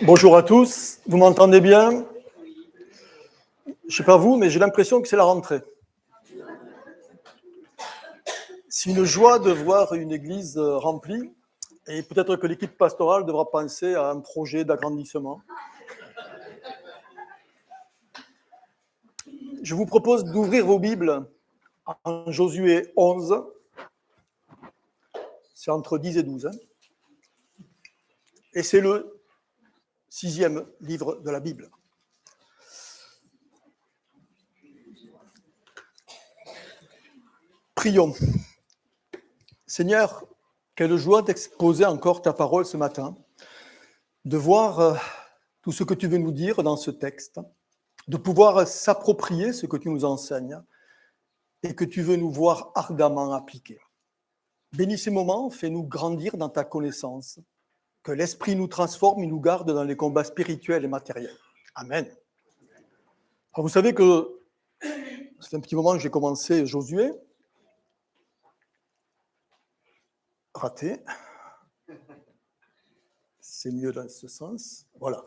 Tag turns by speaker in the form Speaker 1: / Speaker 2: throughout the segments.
Speaker 1: Bonjour à tous, vous m'entendez bien? Je ne sais pas vous, mais j'ai l'impression que c'est la rentrée. C'est une joie de voir une église remplie et peut-être que l'équipe pastorale devra penser à un projet d'agrandissement. Je vous propose d'ouvrir vos Bibles en Josué 11, c'est entre 10 et 12, et c'est le 6e livre de la Bible. Prions. Seigneur, quelle joie d'exposer encore ta parole ce matin, de voir tout ce que tu veux nous dire dans ce texte, de pouvoir s'approprier ce que tu nous enseignes et que tu veux nous voir ardemment appliquer. Bénis ces moments, fais-nous grandir dans ta connaissance, que l'Esprit nous transforme et nous garde dans les combats spirituels et matériels. Amen. Alors vous savez que ça fait un petit moment que j'ai commencé Josué. Raté. C'est mieux dans ce sens. Voilà.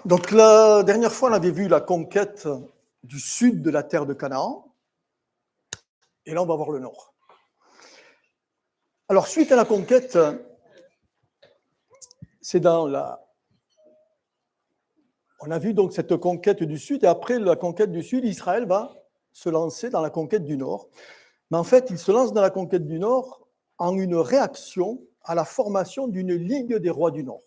Speaker 1: Donc la dernière fois, on avait vu la conquête du sud de la terre de Canaan. Et là, on va voir le nord. Alors, suite à la conquête, c'est dans la... On a vu donc cette conquête du sud, et après la conquête du sud, Israël va se lancer dans la conquête du nord. Mais en fait, il se lance dans la conquête du nord en une réaction à la formation d'une ligue des rois du nord.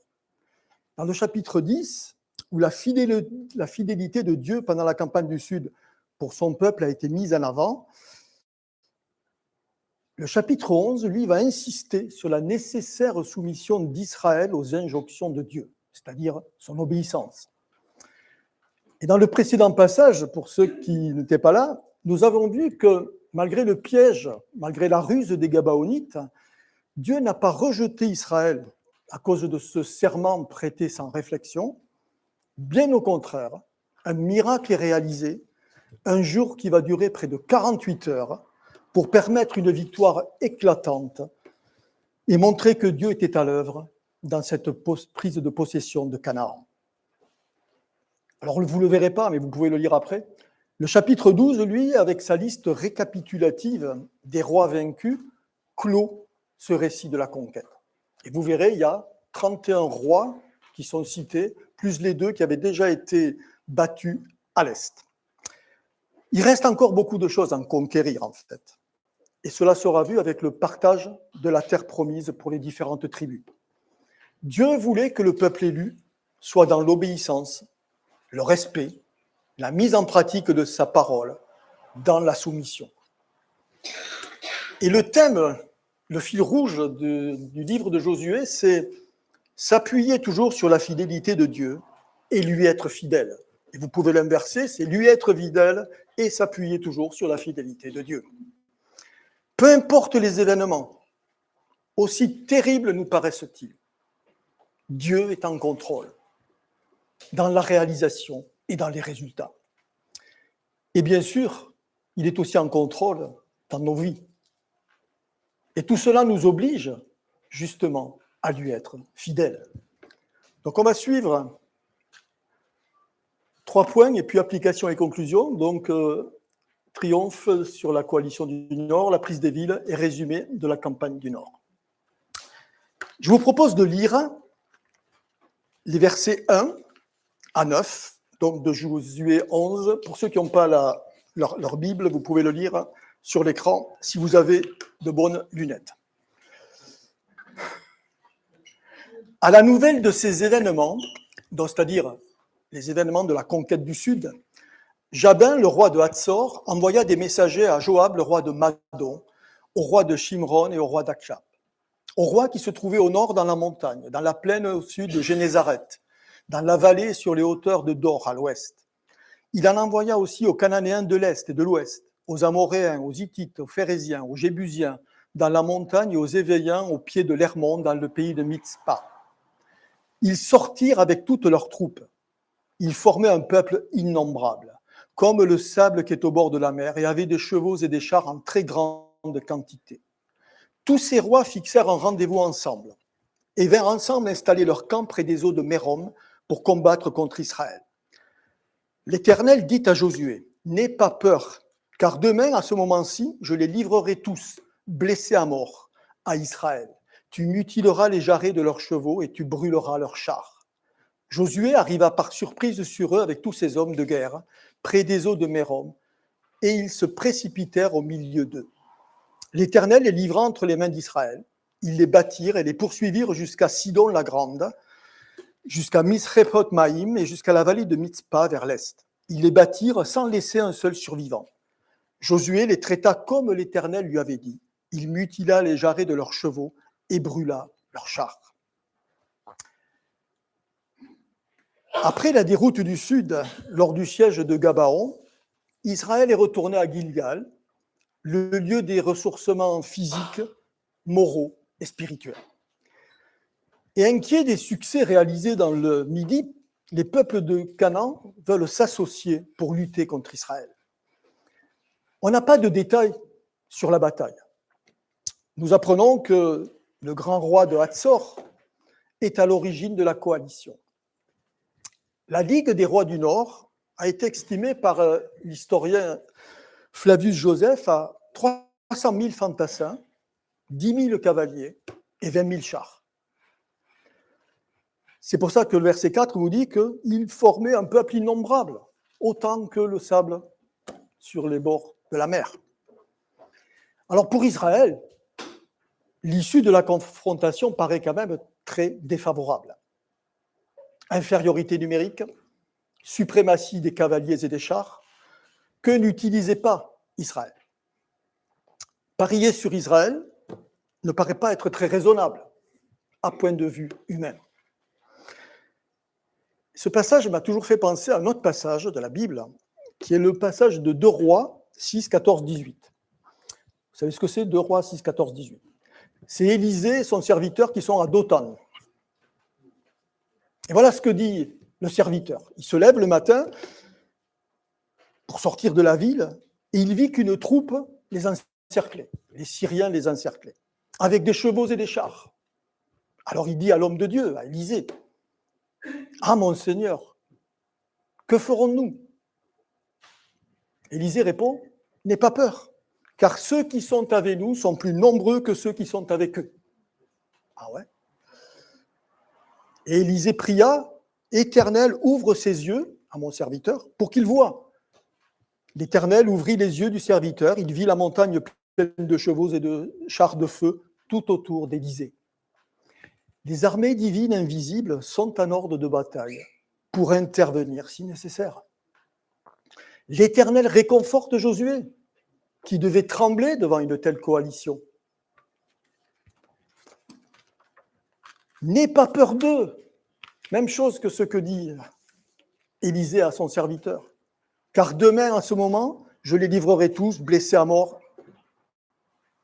Speaker 1: Dans le chapitre 10, où la fidélité de Dieu pendant la campagne du sud pour son peuple a été mise en avant, le chapitre 11, lui, va insister sur la nécessaire soumission d'Israël aux injonctions de Dieu, c'est-à-dire son obéissance. Et dans le précédent passage, pour ceux qui n'étaient pas là, nous avons vu que malgré le piège, malgré la ruse des Gabaonites, Dieu n'a pas rejeté Israël à cause de ce serment prêté sans réflexion. Bien au contraire, un miracle est réalisé, un jour qui va durer près de 48 heures, pour permettre une victoire éclatante et montrer que Dieu était à l'œuvre dans cette prise de possession de Canaan. Alors, vous ne le verrez pas, mais vous pouvez le lire après. Le chapitre 12, lui, avec sa liste récapitulative des rois vaincus, clôt ce récit de la conquête. Et vous verrez, il y a 31 rois qui sont cités, plus les 2 qui avaient déjà été battus à l'est. Il reste encore beaucoup de choses à en conquérir, en fait. Et cela sera vu avec le partage de la terre promise pour les différentes tribus. Dieu voulait que le peuple élu soit dans l'obéissance, le respect, la mise en pratique de sa parole, dans la soumission. Et le thème, le fil rouge du livre de Josué, c'est s'appuyer toujours sur la fidélité de Dieu et lui être fidèle. Et vous pouvez l'inverser, c'est lui être fidèle et s'appuyer toujours sur la fidélité de Dieu. Peu importe les événements, aussi terribles nous paraissent-ils, Dieu est en contrôle dans la réalisation et dans les résultats. Et bien sûr, il est aussi en contrôle dans nos vies. Et tout cela nous oblige justement à lui être fidèle. Donc on va suivre 3 points et puis application et conclusion. Donc triomphe sur la coalition du Nord, la prise des villes et résumé de la campagne du Nord. Je vous propose de lire les versets 1 à 9, donc de Josué 11. Pour ceux qui n'ont pas leur Bible, vous pouvez le lire sur l'écran si vous avez de bonnes lunettes. À la nouvelle de ces événements, donc c'est-à-dire les événements de la conquête du Sud, Jabin, le roi de Hatzor, envoya des messagers à Joab, le roi de Madon, au roi de Shimron et au roi d'Akshap, au roi qui se trouvait au nord dans la montagne, dans la plaine au sud de Génézaret, dans la vallée sur les hauteurs de Dor à l'ouest. Il en envoya aussi aux Cananéens de l'est et de l'ouest, aux Amoréens, aux Hittites, aux Phérésiens, aux Jébusiens, dans la montagne et aux Évéiens au pied de l'Hermon, dans le pays de Mitzpah. Ils sortirent avec toutes leurs troupes. Ils formaient un peuple innombrable, comme le sable qui est au bord de la mer, et avaient des chevaux et des chars en très grande quantité. Tous ces rois fixèrent un rendez-vous ensemble, et vinrent ensemble installer leur camp près des eaux de Mérom, pour combattre contre Israël. L'Éternel dit à Josué, « N'aie pas peur, car demain, à ce moment-ci, je les livrerai tous, blessés à mort, à Israël. Tu mutileras les jarrets de leurs chevaux et tu brûleras leurs chars. » Josué arriva par surprise sur eux avec tous ses hommes de guerre, près des eaux de Mérom, et ils se précipitèrent au milieu d'eux. L'Éternel les livra entre les mains d'Israël. Ils les battirent et les poursuivirent jusqu'à Sidon la Grande, jusqu'à Misrephoth-Maïm et jusqu'à la vallée de Mitzpah vers l'est. Ils les battirent sans laisser un seul survivant. Josué les traita comme l'Éternel lui avait dit. Il mutila les jarrets de leurs chevaux et brûla leurs chars. Après la déroute du sud, lors du siège de Gabaon, Israël est retourné à Gilgal, le lieu des ressourcements physiques, moraux et spirituels. Et inquiets des succès réalisés dans le Midi, les peuples de Canaan veulent s'associer pour lutter contre Israël. On n'a pas de détails sur la bataille. Nous apprenons que le grand roi de Hatzor est à l'origine de la coalition. La Ligue des rois du Nord a été estimée par l'historien Flavius Joseph à 300 000 fantassins, 10 000 cavaliers et 20 000 chars. C'est pour ça que le verset 4 vous dit qu'ils formaient un peuple innombrable, autant que le sable sur les bords de la mer. Alors pour Israël, l'issue de la confrontation paraît quand même très défavorable. Infériorité numérique, suprématie des cavaliers et des chars, que n'utilisait pas Israël. Parier sur Israël ne paraît pas être très raisonnable, à point de vue humain. Ce passage m'a toujours fait penser à un autre passage de la Bible, qui est le passage de 2 Rois 6, 14, 18. Vous savez ce que c'est, 2 Rois 6, 14, 18? C'est Élisée et son serviteur qui sont à Dothan. Et voilà ce que dit le serviteur. Il se lève le matin pour sortir de la ville et il vit qu'une troupe les encerclait. Les Syriens les encerclaient, avec des chevaux et des chars. Alors il dit à l'homme de Dieu, à Élisée, « Ah mon Seigneur, que ferons-nous » Élisée répond, « N'aie pas peur, car ceux qui sont avec nous sont plus nombreux que ceux qui sont avec eux. » Ah ouais. Et Élisée pria, « Éternel, ouvre ses yeux à mon serviteur pour qu'il voie. » L'Éternel ouvrit les yeux du serviteur, il vit la montagne pleine de chevaux et de chars de feu tout autour d'Élisée. Les armées divines invisibles sont en ordre de bataille pour intervenir si nécessaire. L'Éternel réconforte Josué, qui devait trembler devant une telle coalition. N'aie pas peur d'eux. Même chose que ce que dit Élisée à son serviteur. Car demain, à ce moment, je les livrerai tous, blessés à mort,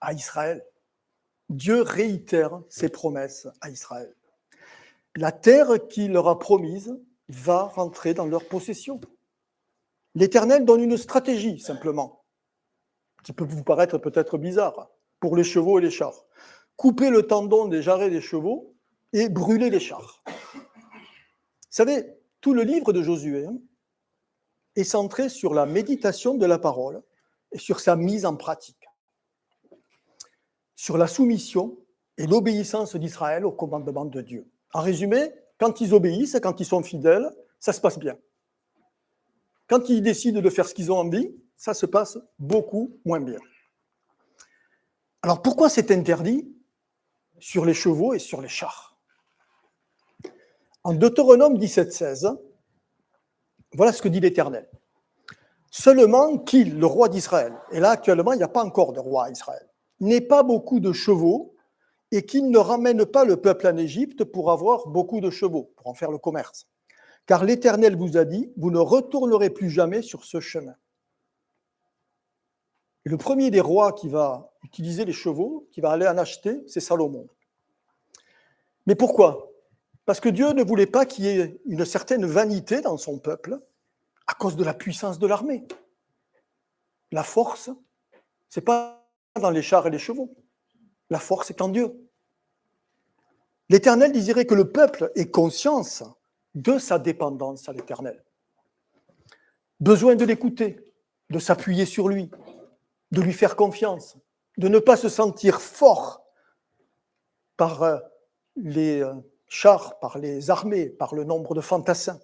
Speaker 1: à Israël. Dieu réitère ses promesses à Israël. La terre qu'il leur a promise va rentrer dans leur possession. L'Éternel donne une stratégie, simplement, qui peut vous paraître peut-être bizarre, pour les chevaux et les chars. Couper le tendon des jarrets des chevaux et brûler les chars. Vous savez, tout le livre de Josué est centré sur la méditation de la parole et sur sa mise en pratique, sur la soumission et l'obéissance d'Israël au commandement de Dieu. En résumé, quand ils obéissent et quand ils sont fidèles, ça se passe bien. Quand ils décident de faire ce qu'ils ont envie, ça se passe beaucoup moins bien. Alors pourquoi c'est interdit sur les chevaux et sur les chars? En Deutéronome 17,16, voilà ce que dit l'Éternel. Seulement qu'il, le roi d'Israël, et là actuellement il n'y a pas encore de roi à Israël, n'ait pas beaucoup de chevaux et qu'il ne ramène pas le peuple en Égypte pour avoir beaucoup de chevaux, pour en faire le commerce. Car l'Éternel vous a dit, vous ne retournerez plus jamais sur ce chemin. Et le premier des rois qui va utiliser les chevaux, qui va aller en acheter, c'est Salomon. Mais pourquoi? Parce que Dieu ne voulait pas qu'il y ait une certaine vanité dans son peuple à cause de la puissance de l'armée. La force, ce n'est pas dans les chars et les chevaux. La force est en Dieu. L'Éternel désirait que le peuple ait conscience de sa dépendance à l'Éternel. Besoin de l'écouter, de s'appuyer sur lui, de lui faire confiance, de ne pas se sentir fort par les chars, par les armées, par le nombre de fantassins.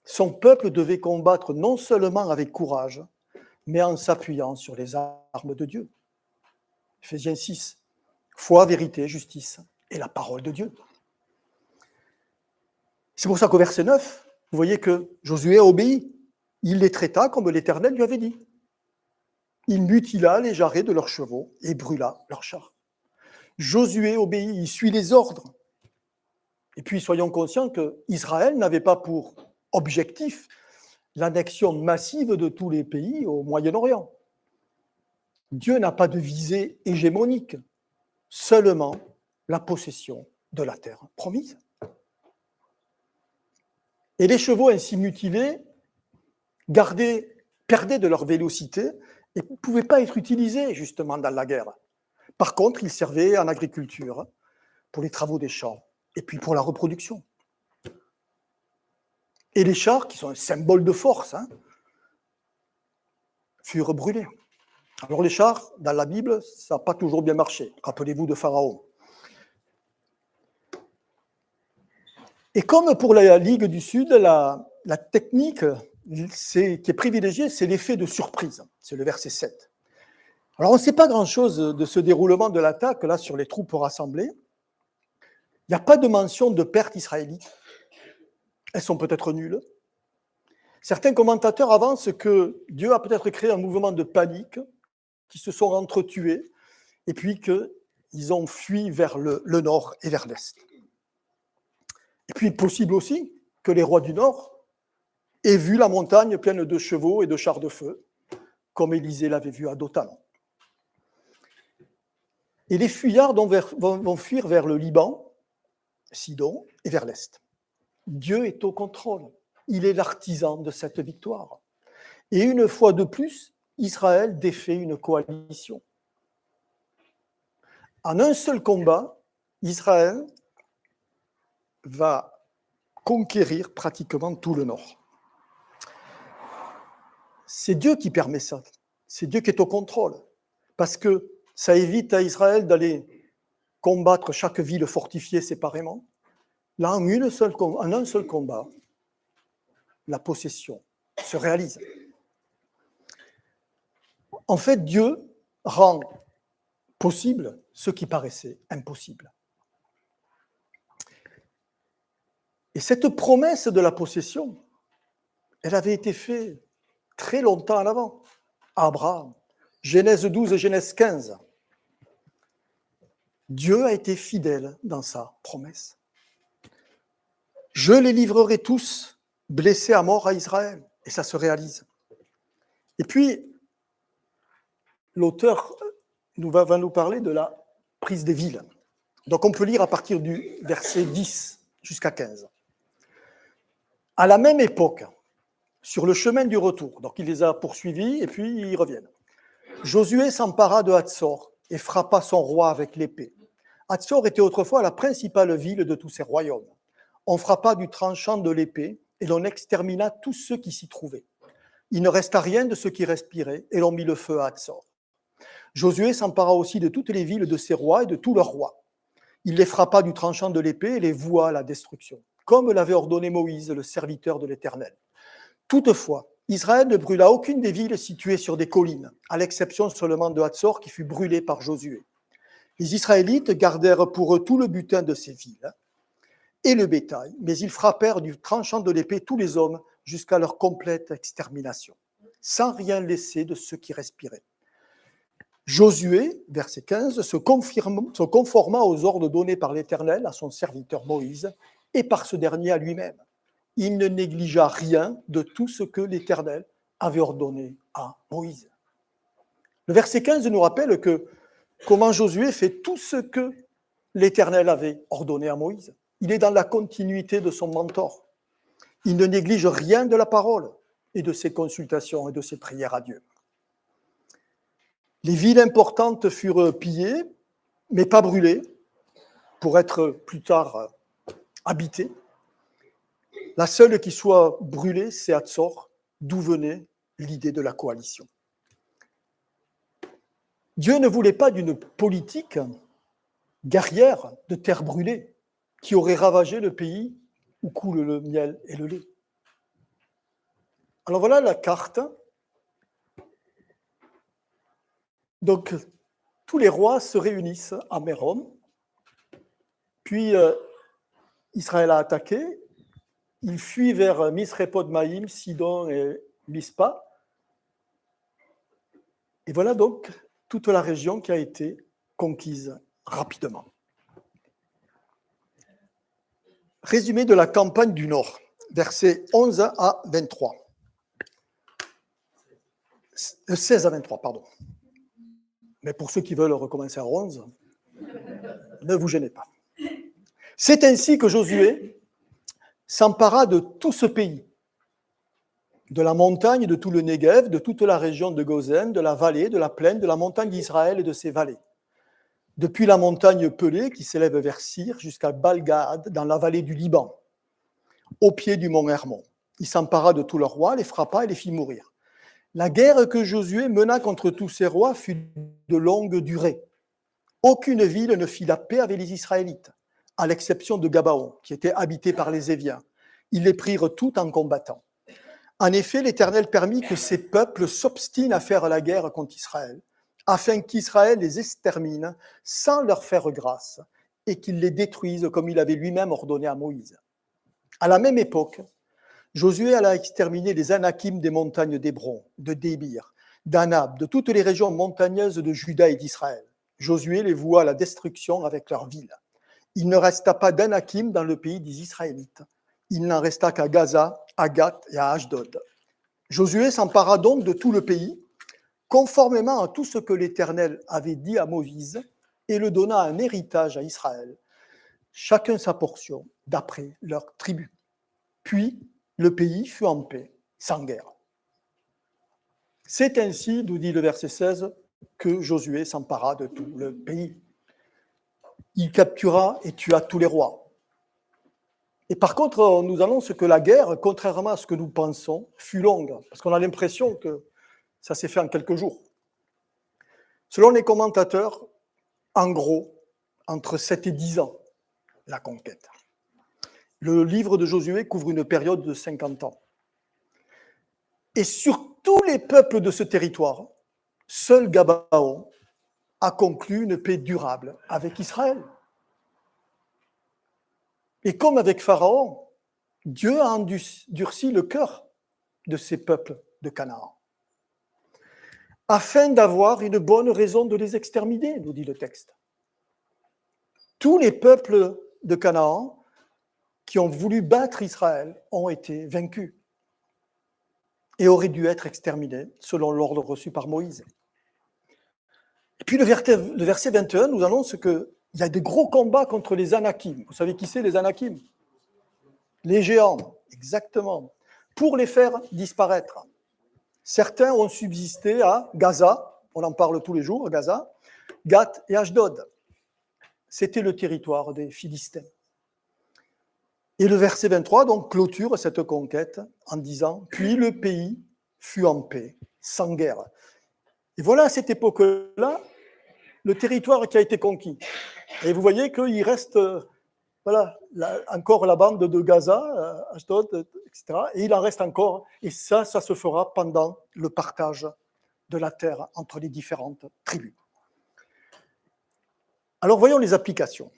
Speaker 1: Son peuple devait combattre non seulement avec courage, mais en s'appuyant sur les armes de Dieu. Éphésiens 6, foi, vérité, justice et la parole de Dieu. C'est pour ça qu'au verset 9, vous voyez que Josué a obéi. Il les traita comme l'Éternel lui avait dit. Il mutila les jarrets de leurs chevaux et brûla leurs chars. Josué obéit, il suit les ordres. Et puis soyons conscients qu'Israël n'avait pas pour objectif l'annexion massive de tous les pays au Moyen-Orient. Dieu n'a pas de visée hégémonique, seulement la possession de la terre promise. Et les chevaux ainsi mutilés perdaient de leur vélocité et ne pouvaient pas être utilisés justement dans la guerre. Par contre, ils servaient en agriculture, pour les travaux des champs et puis pour la reproduction. Et les chars, qui sont un symbole de force, furent brûlés. Alors les chars, dans la Bible, ça n'a pas toujours bien marché. Rappelez-vous de Pharaon. Et comme pour la Ligue du Sud, la technique qui est privilégiée, c'est l'effet de surprise. C'est le verset 7. Alors on ne sait pas grand-chose de ce déroulement de l'attaque là sur les troupes rassemblées. Il n'y a pas de mention de pertes israélites. Elles sont peut-être nulles. Certains commentateurs avancent que Dieu a peut-être créé un mouvement de panique, qui se sont entretués, et puis qu'ils ont fui vers le nord et vers l'est. Et puis, possible aussi que les rois du nord aient vu la montagne pleine de chevaux et de chars de feu, comme Élisée l'avait vu à Dothan. Et les fuyards vont fuir vers le Liban, Sidon, et vers l'est. Dieu est au contrôle. Il est l'artisan de cette victoire. Et une fois de plus, Israël défait une coalition. En un seul combat, Israël va conquérir pratiquement tout le nord. C'est Dieu qui permet ça. C'est Dieu qui est au contrôle. Parce que ça évite à Israël d'aller combattre chaque ville fortifiée séparément. Là, en un seul combat, la possession se réalise. En fait, Dieu rend possible ce qui paraissait impossible. Et cette promesse de la possession, elle avait été faite très longtemps en avant. Abraham, Genèse 12 et Genèse 15. Dieu a été fidèle dans sa promesse. Je les livrerai tous, blessés à mort à Israël. Et ça se réalise. Et puis, l'auteur va nous parler de la prise des villes. Donc on peut lire à partir du verset 10 jusqu'à 15. À la même époque, sur le chemin du retour, donc il les a poursuivis et puis ils reviennent. Josué s'empara de Hatzor et frappa son roi avec l'épée. Hatzor était autrefois la principale ville de tous ces royaumes. On frappa du tranchant de l'épée et l'on extermina tous ceux qui s'y trouvaient. Il ne resta rien de ceux qui respiraient et l'on mit le feu à Hatzor. Josué s'empara aussi de toutes les villes de ses rois et de tous leurs rois. Il les frappa du tranchant de l'épée et les voua à la destruction, comme l'avait ordonné Moïse, le serviteur de l'Éternel. Toutefois, Israël ne brûla aucune des villes situées sur des collines, à l'exception seulement de Hatzor qui fut brûlée par Josué. Les Israélites gardèrent pour eux tout le butin de ces villes et le bétail, mais ils frappèrent du tranchant de l'épée tous les hommes jusqu'à leur complète extermination, sans rien laisser de ceux qui respiraient. Josué, verset 15, se conforma aux ordres donnés par l'Éternel à son serviteur Moïse et par ce dernier à lui-même. Il ne négligea rien de tout ce que l'Éternel avait ordonné à Moïse. Le verset 15 nous rappelle comment Josué fait tout ce que l'Éternel avait ordonné à Moïse. Il est dans la continuité de son mentor. Il ne néglige rien de la parole et de ses consultations et de ses prières à Dieu. Les villes importantes furent pillées, mais pas brûlées, pour être plus tard habitées. La seule qui soit brûlée, c'est Hatzor, d'où venait l'idée de la coalition. Dieu ne voulait pas d'une politique guerrière de terre brûlée qui aurait ravagé le pays où coule le miel et le lait. Alors voilà la carte. Donc, tous les rois se réunissent à Mérom, puis Israël a attaqué, il fuit vers Misrépod-Maïm, Sidon et Mispa, et voilà donc toute la région qui a été conquise rapidement. Résumé de la campagne du Nord, versets 11 à 23. 16 à 23, pardon. Mais pour ceux qui veulent recommencer à 11, ne vous gênez pas. C'est ainsi que Josué s'empara de tout ce pays, de la montagne, de tout le Négev, de toute la région de Gozen, de la vallée, de la plaine, de la montagne d'Israël et de ses vallées. Depuis la montagne Pelée, qui s'élève vers Syr, jusqu'à Balgad, dans la vallée du Liban, au pied du mont Hermon. Il s'empara de tous leurs rois, les frappa et les fit mourir. La guerre que Josué mena contre tous ces rois fut de longue durée. Aucune ville ne fit la paix avec les Israélites, à l'exception de Gabaon, qui était habité par les Éviens. Ils les prirent tout en combattant. En effet, l'Éternel permit que ces peuples s'obstinent à faire la guerre contre Israël, afin qu'Israël les extermine sans leur faire grâce, et qu'il les détruise comme il avait lui-même ordonné à Moïse. À la même époque, Josué alla exterminer les Anakim des montagnes d'Hébron, de Débir, d'Anab, de toutes les régions montagneuses de Juda et d'Israël. Josué les voua à la destruction avec leurs villes. Il ne resta pas d'Anakim dans le pays des Israélites. Il n'en resta qu'à Gaza, à Gath et à Ashdod. Josué s'empara donc de tout le pays, conformément à tout ce que l'Éternel avait dit à Moïse, et le donna en héritage à Israël, chacun sa portion, d'après leur tribu. Puis, le pays fut en paix, sans guerre. C'est ainsi, nous dit le verset 16, que Josué s'empara de tout le pays. Il captura et tua tous les rois. Et par contre, on nous annonce que la guerre, contrairement à ce que nous pensons, fut longue, parce qu'on a l'impression que ça s'est fait en quelques jours. Selon les commentateurs, en gros, entre 7 et 10 ans, la conquête. Le livre de Josué couvre une période de 50 ans. Et sur tous les peuples de ce territoire, seul Gabaon a conclu une paix durable avec Israël. Et comme avec Pharaon, Dieu a endurci le cœur de ces peuples de Canaan, afin d'avoir une bonne raison de les exterminer, nous dit le texte. Tous les peuples de Canaan qui ont voulu battre Israël ont été vaincus et auraient dû être exterminés selon l'ordre reçu par Moïse. Et puis le verset 21 nous annonce qu'il y a des gros combats contre les Anakim. Vous savez qui c'est, les Anakim? Les géants, exactement, pour les faire disparaître. Certains ont subsisté à Gaza, on en parle tous les jours, Gaza, Gath et Ashdod. C'était le territoire des Philistins. Et le verset 23 donc clôture cette conquête en disant « Puis le pays fut en paix, sans guerre ». Et voilà à cette époque-là le territoire qui a été conquis. Et vous voyez qu'il reste encore la bande de Gaza, Ashdod, etc. Et il en reste encore. Et ça se fera pendant le partage de la terre entre les différentes tribus. Alors voyons les applications.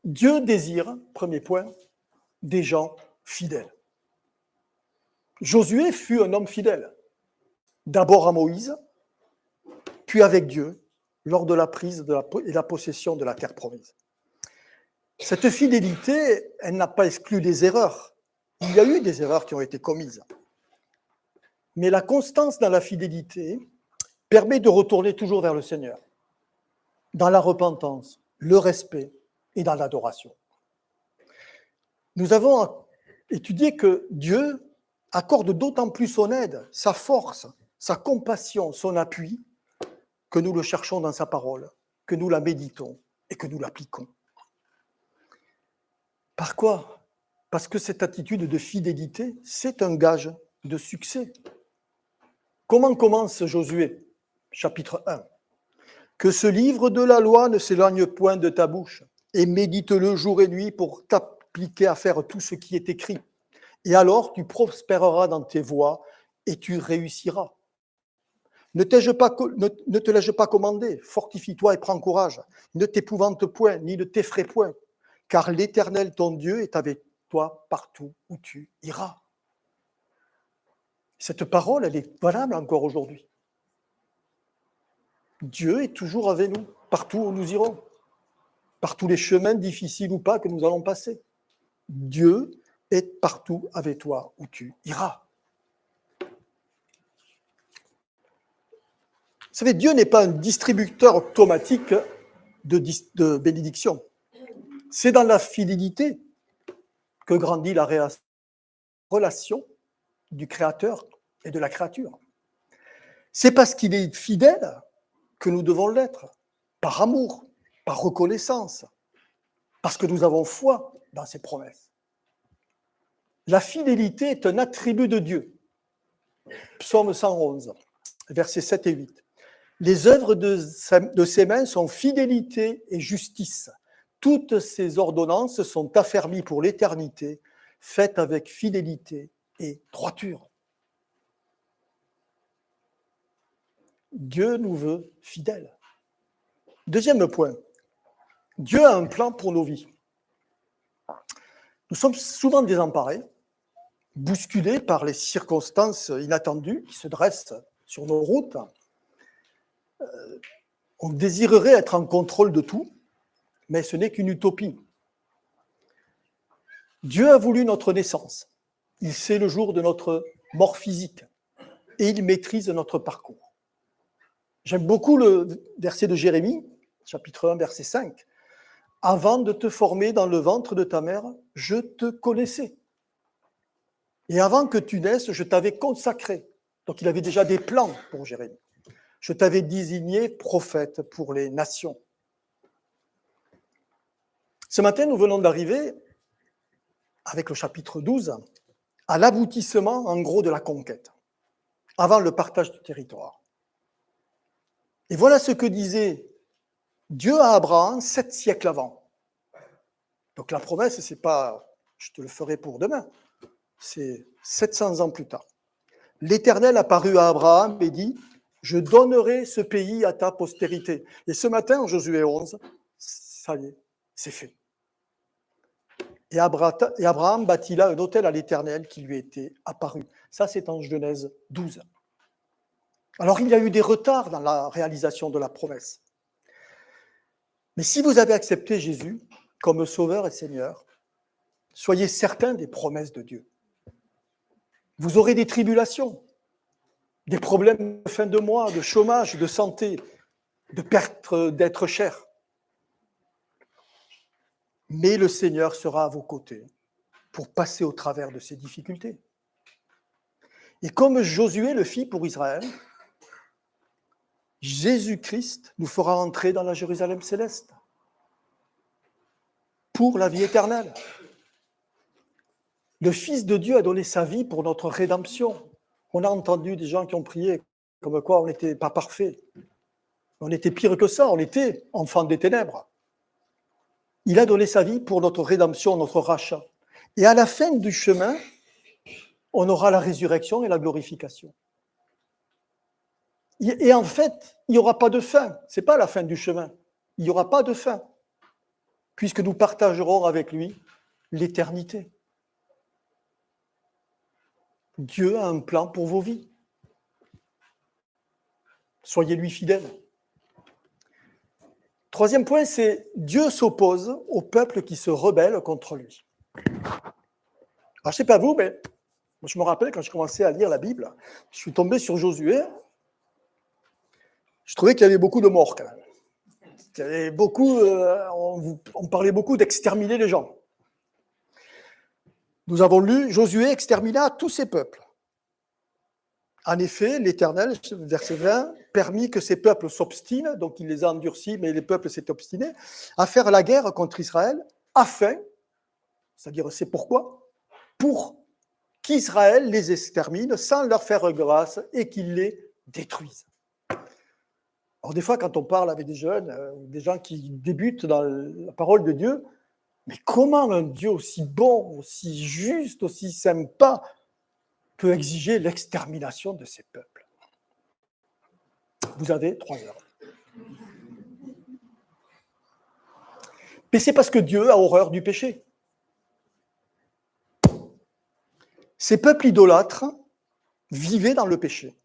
Speaker 1: Dieu désire, premier point, des gens fidèles. Josué fut un homme fidèle, d'abord à Moïse, puis avec Dieu, lors de la prise et la possession de la terre promise. Cette fidélité, elle n'a pas exclu des erreurs. Il y a eu des erreurs qui ont été commises. Mais la constance dans la fidélité permet de retourner toujours vers le Seigneur, dans la repentance, le respect et dans l'adoration. Nous avons étudié que Dieu accorde d'autant plus son aide, sa force, sa compassion, son appui, que nous le cherchons dans sa parole, que nous la méditons et que nous l'appliquons. Par quoi? Parce que cette attitude de fidélité, c'est un gage de succès. Comment commence Josué, chapitre 1? Que ce livre de la loi ne s'éloigne point de ta bouche, et médite-le jour et nuit pour t'appliquer à faire tout ce qui est écrit. Et alors tu prospéreras dans tes voies et tu réussiras. Ne te l'ai-je pas commandé? Fortifie-toi et prends courage. Ne t'épouvante point, ni ne t'effraie point, car l'Éternel, ton Dieu, est avec toi partout où tu iras. Cette parole, elle est valable encore aujourd'hui. Dieu est toujours avec nous, partout où nous irons, par tous les chemins difficiles ou pas que nous allons passer. Dieu est partout avec toi où tu iras. Vous savez, Dieu n'est pas un distributeur automatique de bénédictions. C'est dans la fidélité que grandit la relation du Créateur et de la créature. C'est parce qu'il est fidèle que nous devons l'être, par amour, par reconnaissance, parce que nous avons foi dans ses promesses. La fidélité est un attribut de Dieu. Psaume 111, versets 7 et 8. Les œuvres de ses mains sont fidélité et justice. Toutes ses ordonnances sont affermies pour l'éternité, faites avec fidélité et droiture. Dieu nous veut fidèles. Deuxième point, Dieu a un plan pour nos vies. Nous sommes souvent désemparés, bousculés par les circonstances inattendues qui se dressent sur nos routes. On désirerait être en contrôle de tout, mais ce n'est qu'une utopie. Dieu a voulu notre naissance. Il sait le jour de notre mort physique et il maîtrise notre parcours. J'aime beaucoup le verset de Jérémie, chapitre 1, verset 5. « Avant de te former dans le ventre de ta mère, je te connaissais. Et avant que tu naisses, je t'avais consacré. » Donc il avait déjà des plans pour Jérémie. « Je t'avais désigné prophète pour les nations. » Ce matin, nous venons d'arriver, avec le chapitre 12, à l'aboutissement, en gros, de la conquête, avant le partage du territoire. Et voilà ce que disait Dieu à Abraham 7 siècles avant. Donc la promesse, ce n'est pas « je te le ferai pour demain », c'est 700 ans plus tard. L'Éternel apparut à Abraham et dit « Je donnerai ce pays à ta postérité. » Et ce matin, en Josué 11, ça y est, c'est fait. Et Abraham bâtit là un autel à l'Éternel qui lui était apparu. Ça, c'est en Genèse 12. Alors, il y a eu des retards dans la réalisation de la promesse. Mais si vous avez accepté Jésus comme Sauveur et Seigneur, soyez certains des promesses de Dieu. Vous aurez des tribulations, des problèmes de fin de mois, de chômage, de santé, de perte d'être cher. Mais le Seigneur sera à vos côtés pour passer au travers de ces difficultés. Et comme Josué le fit pour Israël, Jésus-Christ nous fera entrer dans la Jérusalem céleste pour la vie éternelle. Le Fils de Dieu a donné sa vie pour notre rédemption. On a entendu des gens qui ont prié comme quoi on n'était pas parfait. On était pire que ça, on était enfants des ténèbres. Il a donné sa vie pour notre rédemption, notre rachat. Et à la fin du chemin, on aura la résurrection et la glorification. Et en fait, il n'y aura pas de fin. Ce n'est pas la fin du chemin. Il n'y aura pas de fin, puisque nous partagerons avec lui l'éternité. Dieu a un plan pour vos vies. Soyez-lui fidèles. Troisième point, c'est Dieu s'oppose au peuple qui se rebelle contre lui. Alors, je ne sais pas vous, mais moi, je me rappelle quand je commençais à lire la Bible, je suis tombé sur Josué. Je trouvais qu'il y avait beaucoup de morts quand même. Il y avait beaucoup, on parlait beaucoup d'exterminer les gens. Nous avons lu Josué extermina tous ces peuples. En effet, l'Éternel, verset 20, permit que ces peuples s'obstinent, donc il les a endurcis, mais les peuples s'étaient obstinés, à faire la guerre contre Israël, afin, C'est-à-dire, c'est pourquoi? Pour qu'Israël les extermine sans leur faire grâce et qu'il les détruise. Alors des fois, quand on parle avec des jeunes, des gens qui débutent dans la parole de Dieu, mais comment un Dieu aussi bon, aussi juste, aussi sympa peut exiger l'extermination de ses peuples? Vous avez 3 heures. Mais c'est parce que Dieu a horreur du péché. Ces peuples idolâtres vivaient dans le péché,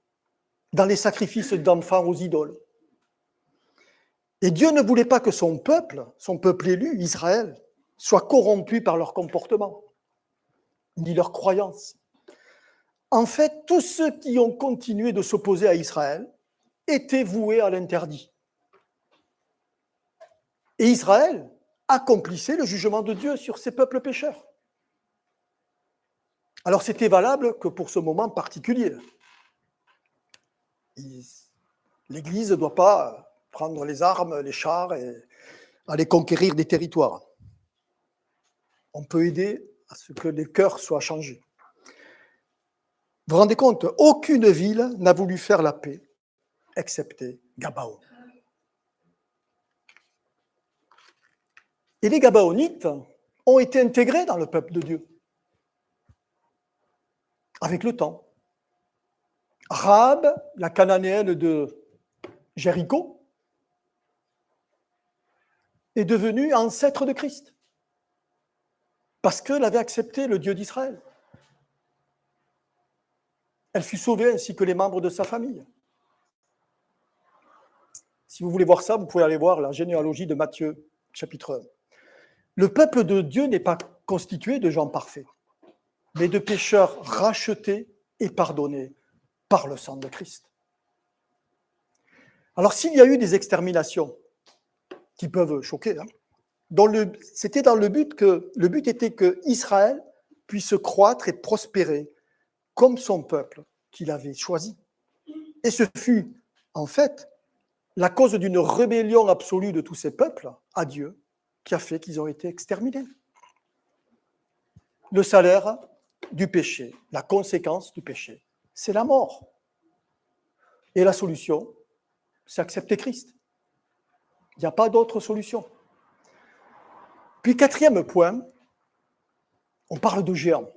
Speaker 1: dans les sacrifices d'enfants aux idoles. Et Dieu ne voulait pas que son peuple élu, Israël, soit corrompu par leur comportement, ni leur croyance. En fait, tous ceux qui ont continué de s'opposer à Israël étaient voués à l'interdit. Et Israël accomplissait le jugement de Dieu sur ces peuples pécheurs. Alors c'était valable que pour ce moment particulier. L'Église ne doit pas prendre les armes, les chars et aller conquérir des territoires. On peut aider à ce que les cœurs soient changés. Vous vous rendez compte, aucune ville n'a voulu faire la paix, excepté Gabaon. Et les Gabaonites ont été intégrés dans le peuple de Dieu, avec le temps. Rahab, la cananéenne de Jéricho, est devenue ancêtre de Christ, parce qu'elle avait accepté le Dieu d'Israël. Elle fut sauvée ainsi que les membres de sa famille. Si vous voulez voir ça, vous pouvez aller voir la généalogie de Matthieu, chapitre 1. Le peuple de Dieu n'est pas constitué de gens parfaits, mais de pécheurs rachetés et pardonnés par le sang de Christ. Alors, s'il y a eu des exterminations qui peuvent choquer, c'était dans le but était que Israël puisse croître et prospérer comme son peuple qu'il avait choisi. Et ce fut, en fait, la cause d'une rébellion absolue de tous ces peuples à Dieu qui a fait qu'ils ont été exterminés. Le salaire du péché, la conséquence du péché, c'est la mort. Et la solution, c'est accepter Christ. Il n'y a pas d'autre solution. Puis, 4e point, on parle de géants.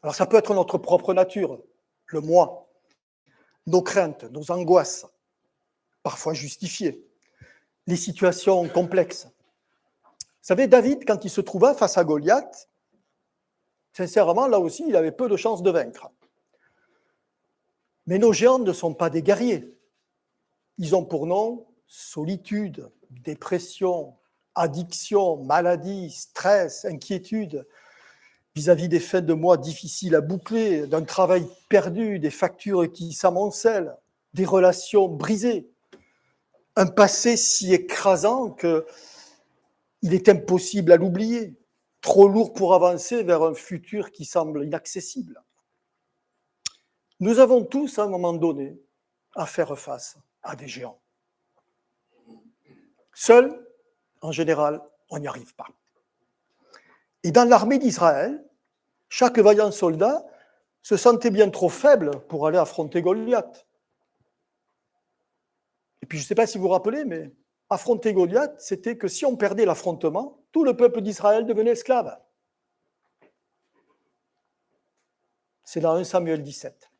Speaker 1: Alors, ça peut être notre propre nature, le moi, nos craintes, nos angoisses, parfois justifiées, les situations complexes. Vous savez, David, quand il se trouva face à Goliath, sincèrement, là aussi, il avait peu de chances de vaincre. Mais nos géants ne sont pas des guerriers. Ils ont pour nom solitude, dépression, addiction, maladie, stress, inquiétude, vis-à-vis des fins de mois difficiles à boucler, d'un travail perdu, des factures qui s'amoncellent, des relations brisées, un passé si écrasant qu'il est impossible à l'oublier, trop lourd pour avancer vers un futur qui semble inaccessible. Nous avons tous, à un moment donné, à faire face à des géants. Seul, en général, on n'y arrive pas. Et dans l'armée d'Israël, chaque vaillant soldat se sentait bien trop faible pour aller affronter Goliath. Et puis, je ne sais pas si vous vous rappelez, mais affronter Goliath, c'était que si on perdait l'affrontement, tout le peuple d'Israël devenait esclave. C'est dans 1 Samuel 17.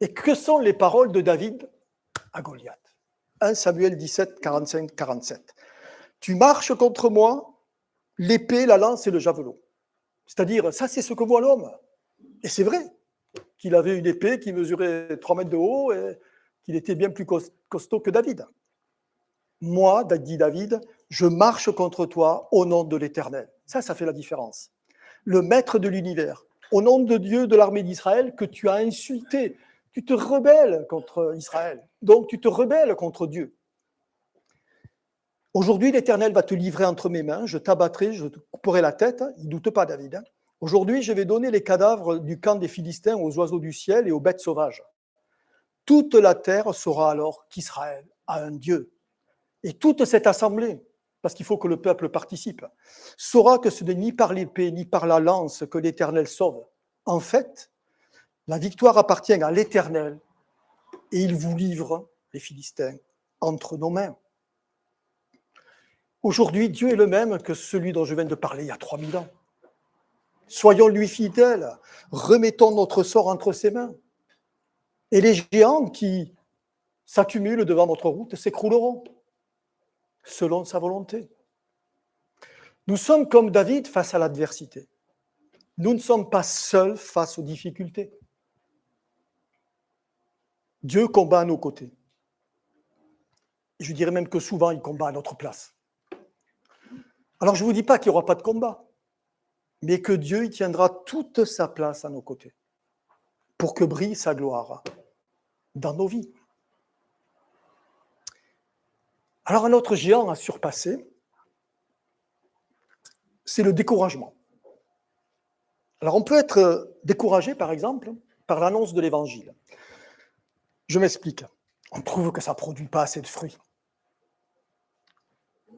Speaker 1: Et que sont les paroles de David à Goliath? 1 Samuel 17, 45-47. Tu marches contre moi, l'épée, la lance et le javelot. C'est-à-dire, ça c'est ce que voit l'homme. Et c'est vrai qu'il avait une épée qui mesurait 3 mètres de haut et qu'il était bien plus costaud que David. Moi, dit David, je marche contre toi au nom de l'Éternel. Ça fait la différence. Le maître de l'univers, au nom de Dieu de l'armée d'Israël que tu as insulté. Tu te rebelles contre Israël. Donc, tu te rebelles contre Dieu. Aujourd'hui, l'Éternel va te livrer entre mes mains. Je t'abattrai, je te couperai la tête. Il ne doute pas, David. Aujourd'hui, je vais donner les cadavres du camp des Philistins aux oiseaux du ciel et aux bêtes sauvages. Toute la terre saura alors qu'Israël a un Dieu. Et toute cette assemblée parce qu'il faut que le peuple participe, saura que ce n'est ni par l'épée ni par la lance que l'Éternel sauve. En fait, la victoire appartient à l'Éternel et il vous livre, les Philistins, entre nos mains. Aujourd'hui, Dieu est le même que celui dont je viens de parler il y a 3000 ans. Soyons-lui fidèles, remettons notre sort entre ses mains. Et les géants qui s'accumulent devant notre route s'écrouleront, selon sa volonté. Nous sommes comme David face à l'adversité. Nous ne sommes pas seuls face aux difficultés. Dieu combat à nos côtés. Je dirais même que souvent, il combat à notre place. Alors, je ne vous dis pas qu'il n'y aura pas de combat, mais que Dieu y tiendra toute sa place à nos côtés pour que brille sa gloire dans nos vies. Alors, un autre géant à surpasser, c'est le découragement. Alors, on peut être découragé, par exemple, par l'annonce de l'Évangile. Je m'explique. On trouve que ça ne produit pas assez de fruits.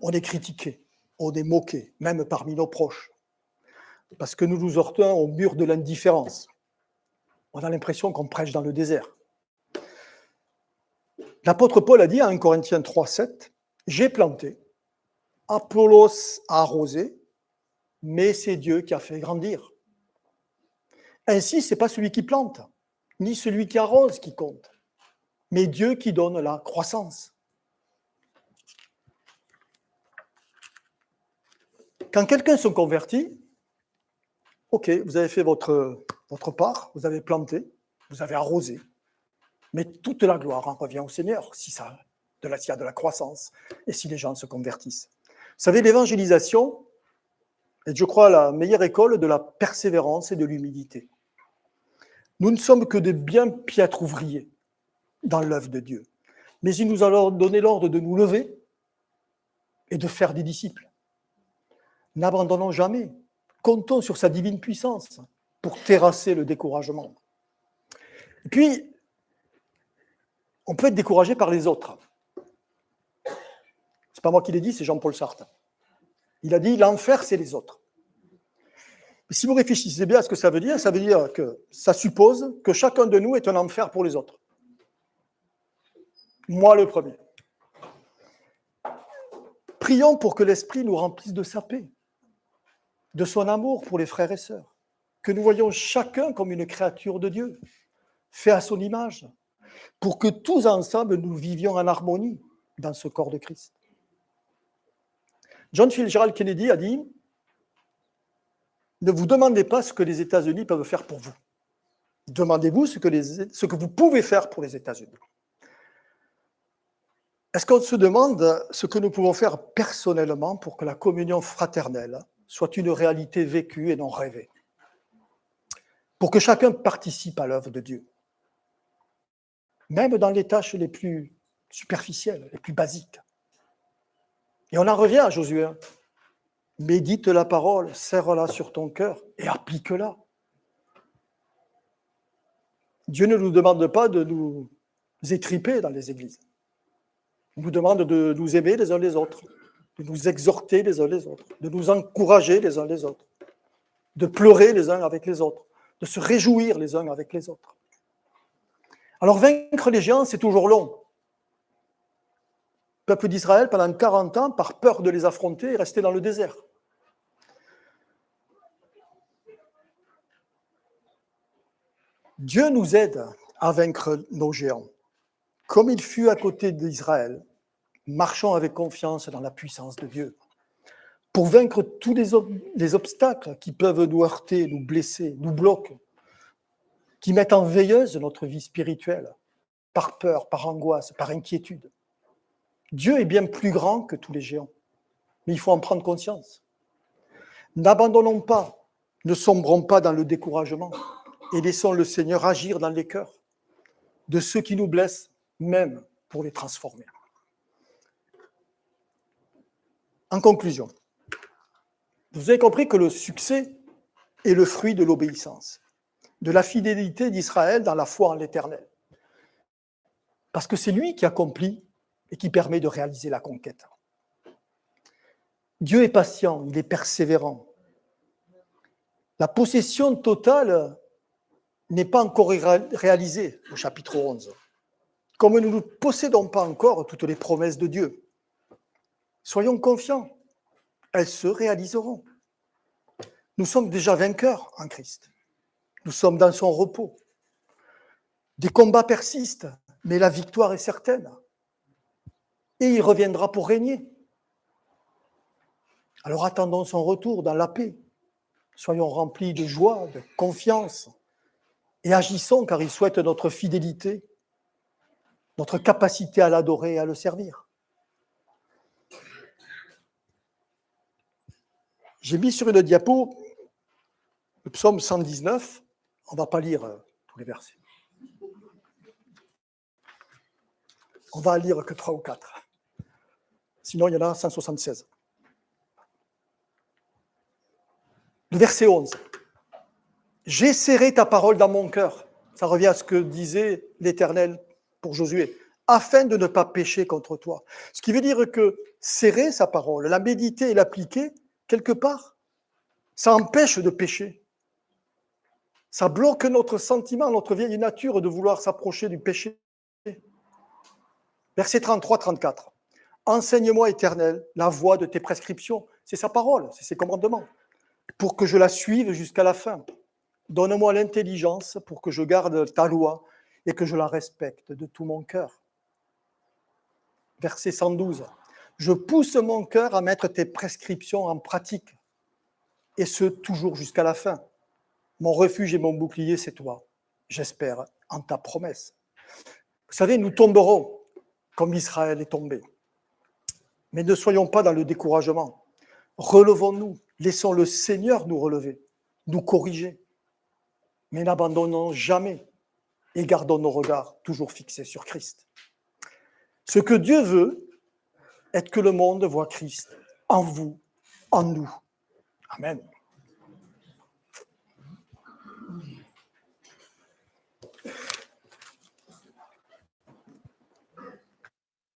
Speaker 1: On est critiqué, on est moqué, même parmi nos proches, parce que nous nous heurtons au mur de l'indifférence. On a l'impression qu'on prêche dans le désert. L'apôtre Paul a dit à 1 Corinthiens 3,7 « J'ai planté, Apollos a arrosé, mais c'est Dieu qui a fait grandir. » Ainsi, ce n'est pas celui qui plante, ni celui qui arrose qui compte, mais Dieu qui donne la croissance. Quand quelqu'un se convertit, ok, vous avez fait votre part, vous avez planté, vous avez arrosé, mais toute la gloire en revient au Seigneur, s'il y a de la croissance et si les gens se convertissent. Vous savez, l'évangélisation est, je crois, la meilleure école de la persévérance et de l'humilité. Nous ne sommes que des bien piètres ouvriers dans l'œuvre de Dieu, mais il nous a donné l'ordre de nous lever et de faire des disciples. N'abandonnons jamais, comptons sur sa divine puissance pour terrasser le découragement. Et puis, on peut être découragé par les autres. C'est pas moi qui l'ai dit, c'est Jean-Paul Sartre. Il a dit, l'enfer, c'est les autres. Mais si vous réfléchissez bien à ce que ça veut dire que ça suppose que chacun de nous est un enfer pour les autres. Moi, le premier. Prions pour que l'Esprit nous remplisse de sa paix, de son amour pour les frères et sœurs, que nous voyons chacun comme une créature de Dieu, fait à son image, pour que tous ensemble nous vivions en harmonie dans ce corps de Christ. John Fitzgerald Kennedy a dit « Ne vous demandez pas ce que les États-Unis peuvent faire pour vous. Demandez-vous ce que vous pouvez faire pour les États-Unis. » Est-ce qu'on se demande ce que nous pouvons faire personnellement pour que la communion fraternelle soit une réalité vécue et non rêvée? Pour que chacun participe à l'œuvre de Dieu, même dans les tâches les plus superficielles, les plus basiques. Et on en revient à Josué. Médite la parole, serre-la sur ton cœur et applique-la. Dieu ne nous demande pas de nous étriper dans les églises. Il nous demande de nous aimer les uns les autres, de nous exhorter les uns les autres, de nous encourager les uns les autres, de pleurer les uns avec les autres, de se réjouir les uns avec les autres. Alors vaincre les géants, c'est toujours long. Le peuple d'Israël, pendant 40 ans, par peur de les affronter, est resté dans le désert. Dieu nous aide à vaincre nos géants. Comme il fut à côté d'Israël, marchons avec confiance dans la puissance de Dieu. Pour vaincre tous les obstacles qui peuvent nous heurter, nous blesser, nous bloquer, qui mettent en veilleuse notre vie spirituelle, par peur, par angoisse, par inquiétude. Dieu est bien plus grand que tous les géants, mais il faut en prendre conscience. N'abandonnons pas, ne sombrons pas dans le découragement et laissons le Seigneur agir dans les cœurs de ceux qui nous blessent, même pour les transformer. En conclusion, vous avez compris que le succès est le fruit de l'obéissance, de la fidélité d'Israël dans la foi en l'Éternel. Parce que c'est lui qui accomplit et qui permet de réaliser la conquête. Dieu est patient, il est persévérant. La possession totale n'est pas encore réalisée au chapitre 11. Comme nous ne possédons pas encore toutes les promesses de Dieu, soyons confiants, elles se réaliseront. Nous sommes déjà vainqueurs en Christ. Nous sommes dans son repos. Des combats persistent, mais la victoire est certaine. Et il reviendra pour régner. Alors attendons son retour dans la paix. Soyons remplis de joie, de confiance, et agissons car il souhaite notre fidélité, notre capacité à l'adorer et à le servir. J'ai mis sur une diapo le psaume 119. On ne va pas lire tous les versets. On va lire que 3 ou 4. Sinon, il y en a 176. Le verset 11. J'ai serré ta parole dans mon cœur. Ça revient à ce que disait l'Éternel pour Josué, afin de ne pas pécher contre toi. Ce qui veut dire que serrer sa parole, la méditer et l'appliquer, quelque part, ça empêche de pécher. Ça bloque notre sentiment, notre vieille nature de vouloir s'approcher du péché. Verset 33-34. Enseigne-moi, Éternel, la voie de tes prescriptions. C'est sa parole, c'est ses commandements. Pour que je la suive jusqu'à la fin. Donne-moi l'intelligence pour que je garde ta loi et que je la respecte de tout mon cœur. Verset 112. Je pousse mon cœur à mettre tes prescriptions en pratique, et ce, toujours jusqu'à la fin. Mon refuge et mon bouclier, c'est toi. J'espère en ta promesse. Vous savez, nous tomberons comme Israël est tombé. Mais ne soyons pas dans le découragement. Relevons-nous, laissons le Seigneur nous relever, nous corriger. Mais n'abandonnons jamais et gardons nos regards toujours fixés sur Christ. Ce que Dieu veut est que le monde voie Christ en vous, en nous. Amen.